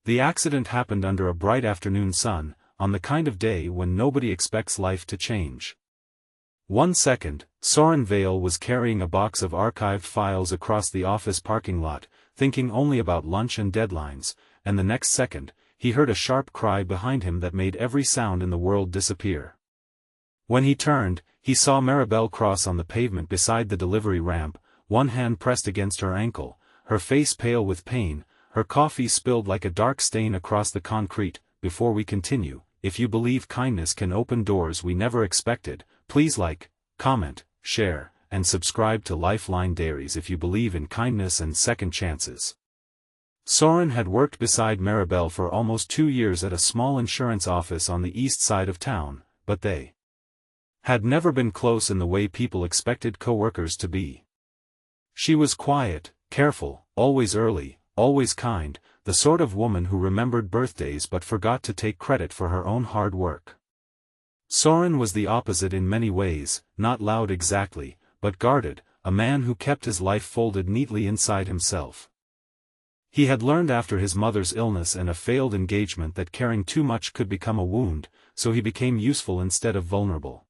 The accident happened under a bright afternoon sun, on the kind of day when nobody expects life to change. 1 second, Sorin Vale was carrying a box of archived files across the office parking lot, thinking only about lunch and deadlines, and the next second, he heard a sharp cry behind him that made every sound in the world disappear. When he turned, he saw Maribel cross on the pavement beside the delivery ramp, one hand pressed against her ankle, her face pale with pain, her coffee spilled like a dark stain across the concrete. Before we continue, if you believe kindness can open doors we never expected, please like, comment, share, and subscribe to Lifeline Diaries if you believe in kindness and second chances. Sorin had worked beside Maribel for almost 2 years at a small insurance office on the east side of town, but they had never been close in the way people expected coworkers to be. She was quiet, careful, always early, always kind, the sort of woman who remembered birthdays but forgot to take credit for her own hard work. Sorin was the opposite in many ways, not loud exactly, but guarded, a man who kept his life folded neatly inside himself. He had learned after his mother's illness and a failed engagement that caring too much could become a wound, so he became useful instead of vulnerable.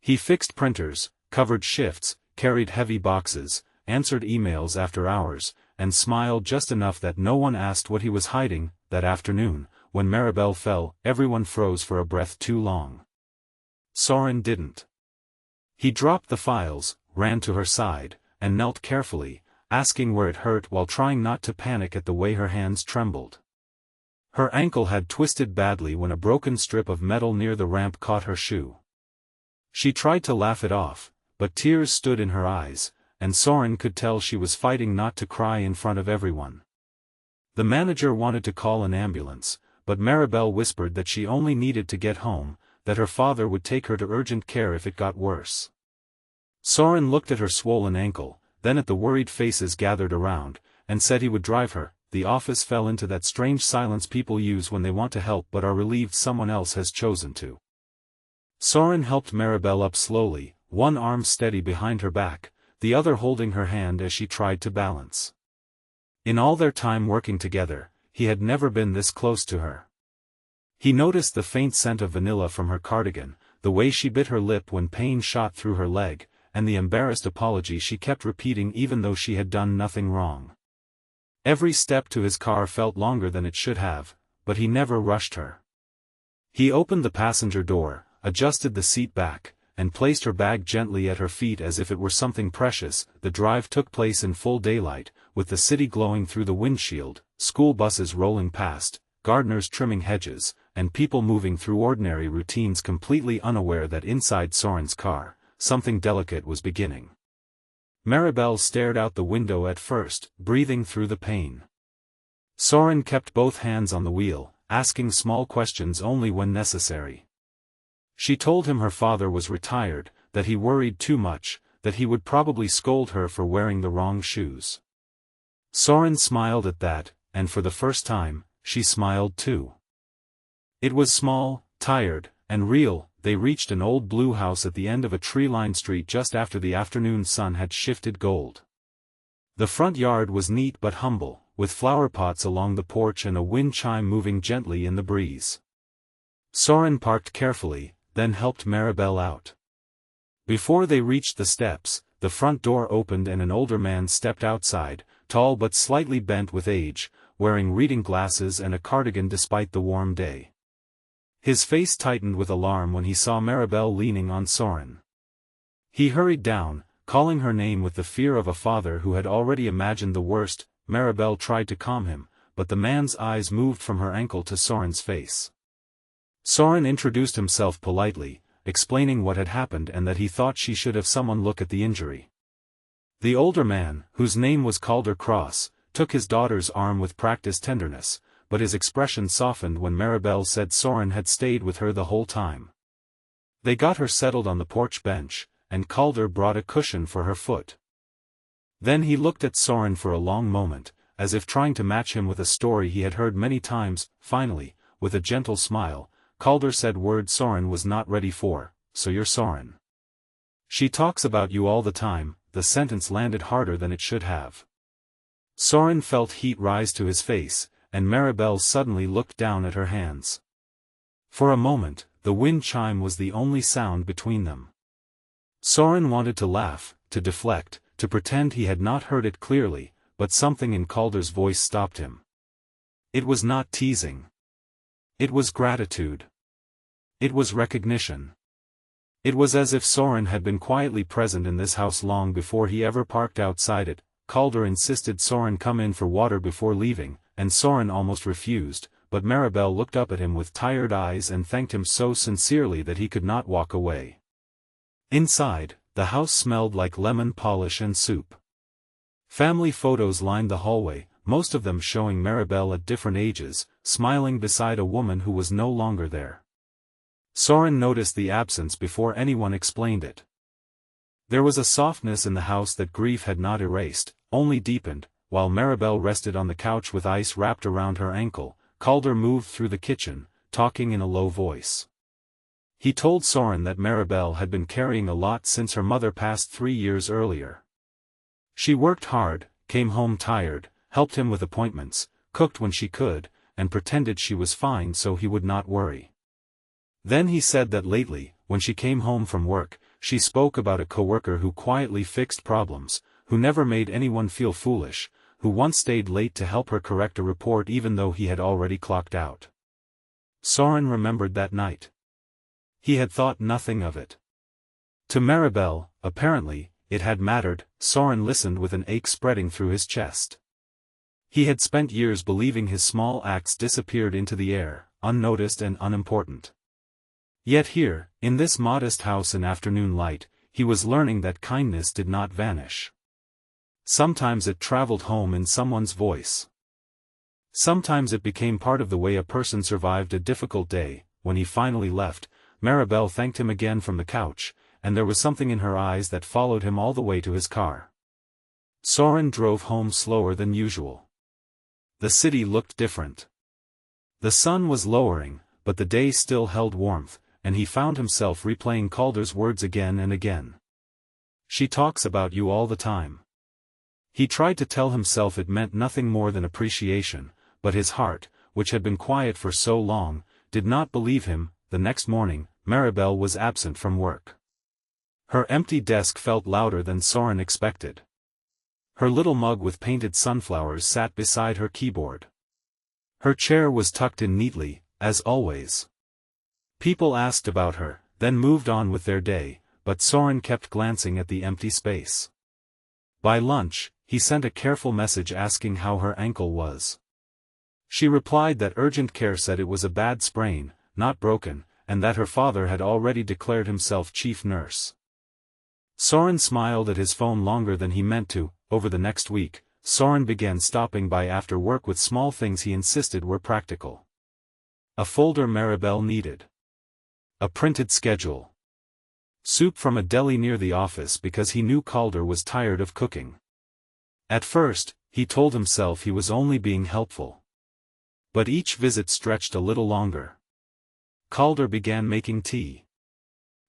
He fixed printers, covered shifts, carried heavy boxes, answered emails after hours, and smiled just enough that no one asked what he was hiding. That afternoon, when Maribel fell, everyone froze for a breath too long. Sorin didn't. He dropped the files, ran to her side, and knelt carefully, asking where it hurt while trying not to panic at the way her hands trembled. Her ankle had twisted badly when a broken strip of metal near the ramp caught her shoe. She tried to laugh it off, but tears stood in her eyes, and Sorin could tell she was fighting not to cry in front of everyone. The manager wanted to call an ambulance, but Maribel whispered that she only needed to get home, that her father would take her to urgent care if it got worse. Sorin looked at her swollen ankle, then at the worried faces gathered around, and said he would drive her. The office fell into that strange silence people use when they want to help but are relieved someone else has chosen to. Sorin helped Maribel up slowly, one arm steady behind her back, the other holding her hand as she tried to balance. In all their time working together, he had never been this close to her. He noticed the faint scent of vanilla from her cardigan, the way she bit her lip when pain shot through her leg, and the embarrassed apology she kept repeating even though she had done nothing wrong. Every step to his car felt longer than it should have, but he never rushed her. He opened the passenger door, adjusted the seat back, and placed her bag gently at her feet as if it were something precious. The drive took place in full daylight, with the city glowing through the windshield, school buses rolling past, gardeners trimming hedges, and people moving through ordinary routines completely unaware that inside Sorin's car, something delicate was beginning. Maribel stared out the window at first, breathing through the pain. Sorin kept both hands on the wheel, asking small questions only when necessary. She told him her father was retired, that he worried too much, that he would probably scold her for wearing the wrong shoes. Sorin smiled at that, and for the first time, she smiled too. It was small, tired, and real. They reached an old blue house at the end of a tree-lined street just after the afternoon sun had shifted gold. The front yard was neat but humble, with flower pots along the porch and a wind chime moving gently in the breeze. Sorin parked carefully, then helped Maribel out. Before they reached the steps, the front door opened and an older man stepped outside, tall but slightly bent with age, wearing reading glasses and a cardigan despite the warm day. His face tightened with alarm when he saw Maribel leaning on Sorin. He hurried down, calling her name with the fear of a father who had already imagined the worst. Maribel tried to calm him, but the man's eyes moved from her ankle to Sorin's face. Sorin introduced himself politely, explaining what had happened and that he thought she should have someone look at the injury. The older man, whose name was Calder Cross, took his daughter's arm with practiced tenderness, but his expression softened when Maribel said Sorin had stayed with her the whole time. They got her settled on the porch bench, and Calder brought a cushion for her foot. Then he looked at Sorin for a long moment, as if trying to match him with a story he had heard many times. Finally, with a gentle smile, Calder said words Sorin was not ready for. "So you're Sorin. She talks about you all the time." The sentence landed harder than it should have. Sorin felt heat rise to his face, and Maribel suddenly looked down at her hands. For a moment, the wind chime was the only sound between them. Sorin wanted to laugh, to deflect, to pretend he had not heard it clearly, but something in Calder's voice stopped him. It was not teasing. It was gratitude. It was recognition. It was as if Sorin had been quietly present in this house long before he ever parked outside it. Calder insisted Sorin come in for water before leaving, and Sorin almost refused, but Maribel looked up at him with tired eyes and thanked him so sincerely that he could not walk away. Inside, the house smelled like lemon polish and soup. Family photos lined the hallway, most of them showing Maribel at different ages, smiling beside a woman who was no longer there. Sorin noticed the absence before anyone explained it. There was a softness in the house that grief had not erased, only deepened. While Maribel rested on the couch with ice wrapped around her ankle, Calder moved through the kitchen, talking in a low voice. He told Sorin that Maribel had been carrying a lot since her mother passed 3 years earlier. She worked hard, came home tired, helped him with appointments, cooked when she could, and pretended she was fine so he would not worry. Then he said that lately, when she came home from work, she spoke about a coworker who quietly fixed problems, who never made anyone feel foolish, who once stayed late to help her correct a report even though he had already clocked out. Sorin remembered that night. He had thought nothing of it. To Maribel, apparently, it had mattered. Sorin listened with an ache spreading through his chest. He had spent years believing his small acts disappeared into the air, unnoticed and unimportant. Yet here, in this modest house in afternoon light, he was learning that kindness did not vanish. Sometimes it traveled home in someone's voice. Sometimes it became part of the way a person survived a difficult day. When he finally left, Maribel thanked him again from the couch, and there was something in her eyes that followed him all the way to his car. Sorin drove home slower than usual. The city looked different. The sun was lowering, but the day still held warmth, and he found himself replaying Calder's words again and again. She talks about you all the time. He tried to tell himself it meant nothing more than appreciation, but his heart, which had been quiet for so long, did not believe him. The next morning, Maribel was absent from work. Her empty desk felt louder than Sorin expected. Her little mug with painted sunflowers sat beside her keyboard. Her chair was tucked in neatly, as always. People asked about her, then moved on with their day, but Sorin kept glancing at the empty space. By lunch, he sent a careful message asking how her ankle was. She replied that urgent care said it was a bad sprain, not broken, and that her father had already declared himself chief nurse. Sorin smiled at his phone longer than he meant to. Over the next week, Sorin began stopping by after work with small things he insisted were practical. A folder Maribel needed. A printed schedule. Soup from a deli near the office because he knew Calder was tired of cooking. At first, he told himself he was only being helpful. But each visit stretched a little longer. Calder began making tea.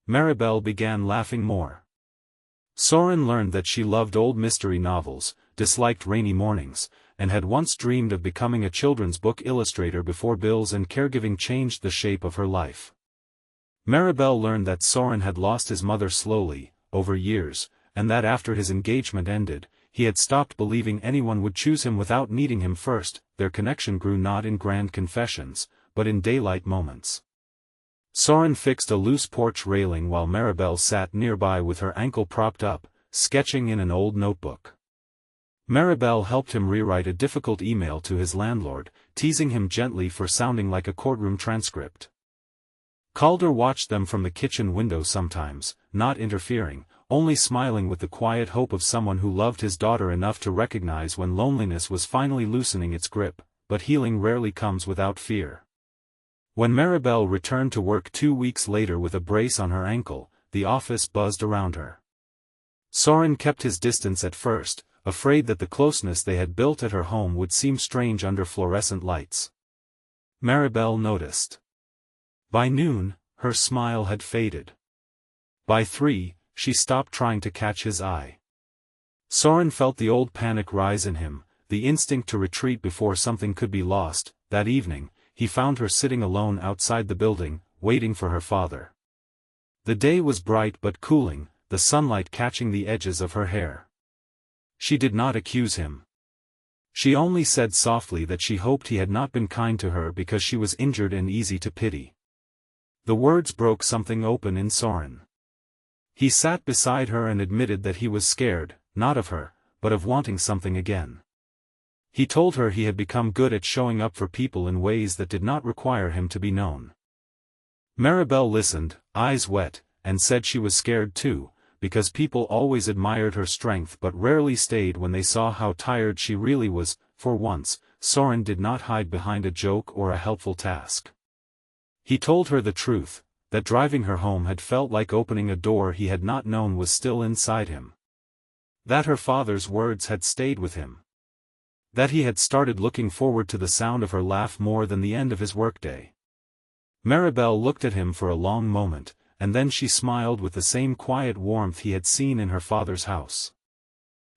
Maribel began laughing more. Sorin learned that she loved old mystery novels, disliked rainy mornings, and had once dreamed of becoming a children's book illustrator before bills and caregiving changed the shape of her life. Maribel learned that Sorin had lost his mother slowly, over years, and that after his engagement ended, he had stopped believing anyone would choose him without needing him first. Their connection grew not in grand confessions, but in daylight moments. Sorin fixed a loose porch railing while Maribel sat nearby with her ankle propped up, sketching in an old notebook. Maribel helped him rewrite a difficult email to his landlord, teasing him gently for sounding like a courtroom transcript. Calder watched them from the kitchen window sometimes, not interfering, only smiling with the quiet hope of someone who loved his daughter enough to recognize when loneliness was finally loosening its grip, but healing rarely comes without fear. When Maribel returned to work 2 weeks later with a brace on her ankle, the office buzzed around her. Sorin kept his distance at first, afraid that the closeness they had built at her home would seem strange under fluorescent lights. Maribel noticed. By noon, her smile had faded. By 3, she stopped trying to catch his eye. Sorin felt the old panic rise in him, the instinct to retreat before something could be lost. That evening, he found her sitting alone outside the building, waiting for her father. The day was bright but cooling, the sunlight catching the edges of her hair. She did not accuse him. She only said softly that she hoped he had not been kind to her because she was injured and easy to pity. The words broke something open in Sorin. He sat beside her and admitted that he was scared, not of her, but of wanting something again. He told her he had become good at showing up for people in ways that did not require him to be known. Maribel listened, eyes wet, and said she was scared too, because people always admired her strength but rarely stayed when they saw how tired she really was. For once, Sorin did not hide behind a joke or a helpful task. He told her the truth, that driving her home had felt like opening a door he had not known was still inside him. That her father's words had stayed with him. That he had started looking forward to the sound of her laugh more than the end of his workday. Maribel looked at him for a long moment, and then she smiled with the same quiet warmth he had seen in her father's house.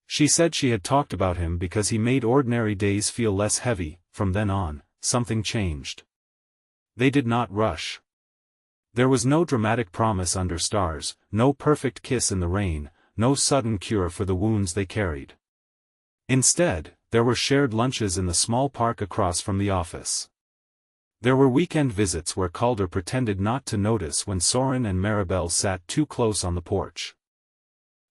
She said she had talked about him because he made ordinary days feel less heavy. From then on, something changed. They did not rush. There was no dramatic promise under stars, no perfect kiss in the rain, no sudden cure for the wounds they carried. Instead, there were shared lunches in the small park across from the office. There were weekend visits where Calder pretended not to notice when Sorin and Maribel sat too close on the porch.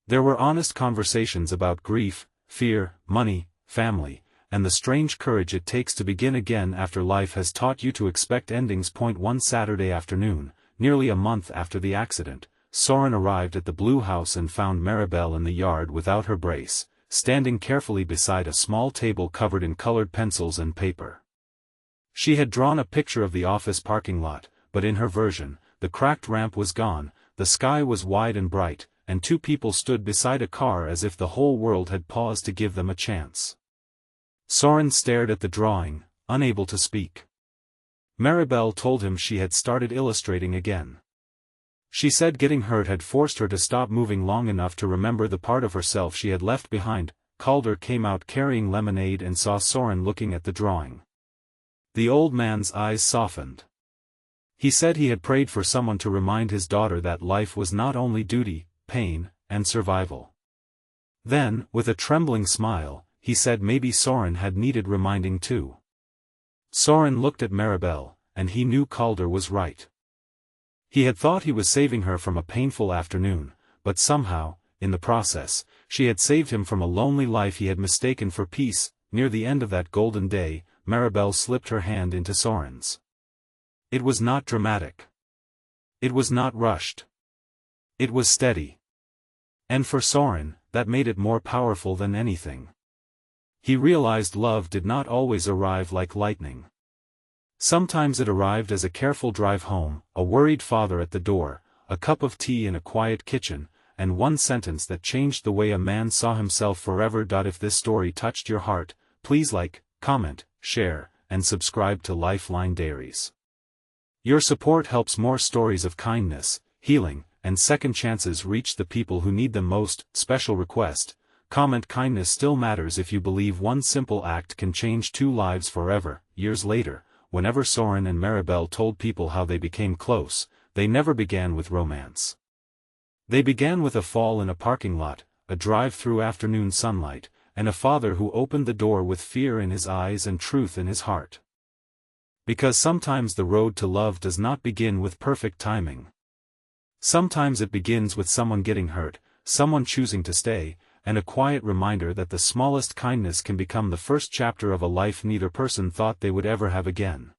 There were honest conversations about grief, fear, money, family, and the strange courage it takes to begin again after life has taught you to expect endings. One Saturday afternoon, nearly a month after the accident, Sorin arrived at the Blue House and found Maribel in the yard without her brace, standing carefully beside a small table covered in colored pencils and paper. She had drawn a picture of the office parking lot, but in her version, the cracked ramp was gone, the sky was wide and bright, and two people stood beside a car as if the whole world had paused to give them a chance. Sorin stared at the drawing, unable to speak. Maribel told him she had started illustrating again. She said getting hurt had forced her to stop moving long enough to remember the part of herself she had left behind. Calder came out carrying lemonade and saw Sorin looking at the drawing. The old man's eyes softened. He said he had prayed for someone to remind his daughter that life was not only duty, pain, and survival. Then, with a trembling smile, he said maybe Sorin had needed reminding too. Sorin looked at Maribel, and he knew Calder was right. He had thought he was saving her from a painful afternoon, but somehow, in the process, she had saved him from a lonely life he had mistaken for peace. Near the end of that golden day, Maribel slipped her hand into Sorin's. It was not dramatic. It was not rushed. It was steady. And for Sorin, that made it more powerful than anything. He realized love did not always arrive like lightning. Sometimes it arrived as a careful drive home, a worried father at the door, a cup of tea in a quiet kitchen, and one sentence that changed the way a man saw himself forever. If this story touched your heart, please like, comment, share, and subscribe to Lifeline Diaries. Your support helps more stories of kindness, healing, and second chances reach the people who need them most. Special request: comment kindness still matters if you believe one simple act can change two lives forever. Years later, whenever Sorin and Maribel told people how they became close, they never began with romance. They began with a fall in a parking lot, a drive through afternoon sunlight, and a father who opened the door with fear in his eyes and truth in his heart. Because sometimes the road to love does not begin with perfect timing. Sometimes it begins with someone getting hurt, someone choosing to stay, and a quiet reminder that the smallest kindness can become the first chapter of a life neither person thought they would ever have again.